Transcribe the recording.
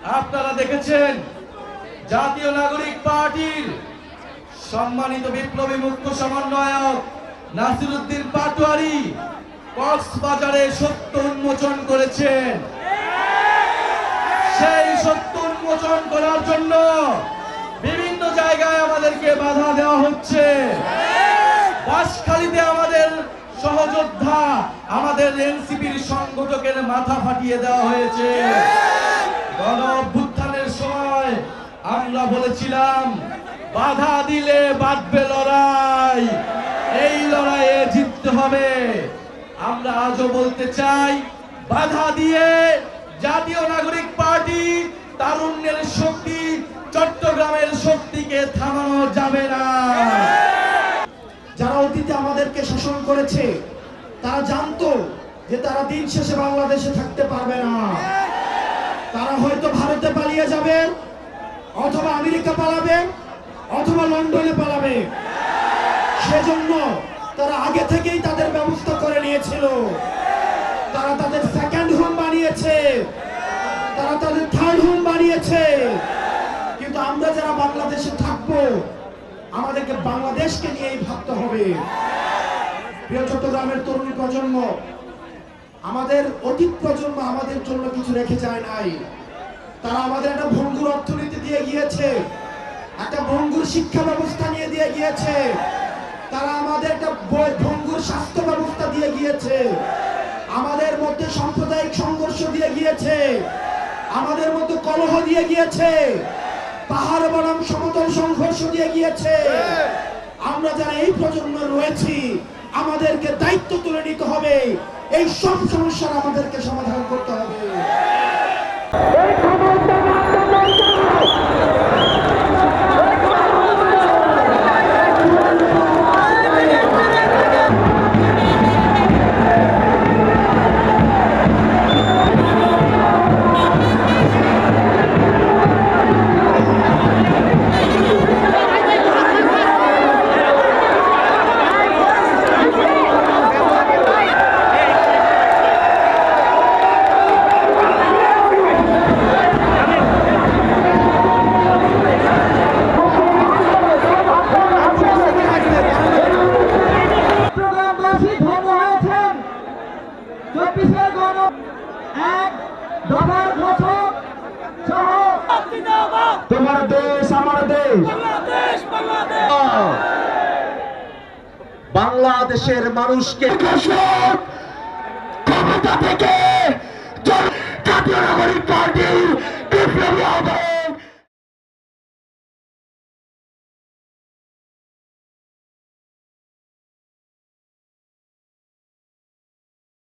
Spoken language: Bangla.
আপনারা দেখেছেন জাতীয় নাগরিক পার্টির সম্মানিত বিপ্লবী মুখ্য সমন্বয়ক নাসিরউদ্দিন পাটোয়ারি কক্সবাজারে সত্য উন্মোচন করেছেন। সেই সত্য উন্মোচন করার জন্য বিভিন্ন জায়গায় আমাদেরকে বাধা দেওয়া হচ্ছে। বাঁশখালীতে আমাদের সহযোদ্ধা, আমাদের এনসিপির সংগঠকের মাথা ফাটিয়ে দেওয়া হয়েছে। গণ অভ্যুত্থানের সময় আমরা বলেছিলাম বাধা দিলে বাঁধবে লড়াই, এই লড়াইয়ে জিততে হবে। আমরা আজও বলতে চাই, বাধা দিয়ে জাতীয় নাগরিক পার্টি তারুণ্যের শক্তি, চট্টগ্রামের শক্তিকে থামানো যাবে না। যারা অতীতে আমাদেরকে শাসন করেছে তারা জানতো যে তারা দিন শেষে বাংলাদেশে থাকতে পারবে না। তারা হয়তো ভারতে পালিয়ে যাবে, অথবা আমেরিকা পালাবে, অথবা লন্ডনে পালাবে। সেজন্য তারা আগে থেকেই তাদের ব্যবস্থা করে নিয়েছিল। তারা তাদের সেকেন্ড হোম বানিয়েছে, তারা তাদের থার্ড হোম বানিয়েছে। কিন্তু আমরা যারা বাংলাদেশে থাকবো, আমাদেরকে বাংলাদেশকে নিয়েই ভাবতে হবে। প্রিয় চট্টগ্রামের তরুণ প্রজন্ম, আমাদের অতীত প্রজন্ম আমাদের জন্য কিছু রেখে যায় নাই। তারা আমাদের একটা ভঙ্গুর অর্থনীতি দিয়ে গিয়েছে, একটা ভঙ্গুর শিক্ষা ব্যবস্থা নিয়ে দিয়ে গিয়েছে, তারা আমাদের একটা ভঙ্গুর স্বাস্থ্য ব্যবস্থা দিয়ে গিয়েছে, আমাদের মধ্যে সাম্প্রদায়িক সংঘর্ষ দিয়ে গিয়েছে, আমাদের মধ্যে কলহ দিয়ে গিয়েছে, পাহাড় বনাম সমতল সংঘর্ষ দিয়ে গিয়েছে। আমরা যারা এই প্রজন্মে রয়েছি, আমাদেরকে দায়িত্ব তুলে নিতে হবে। এই সব সমস্যার আমাদেরকে সমাধান করতে হবে। তোমার দেশ আমার দেশ, বাংলাদেশের মানুষকে ক্ষমতা থেকে জাতীয় নাগরিক পার্টি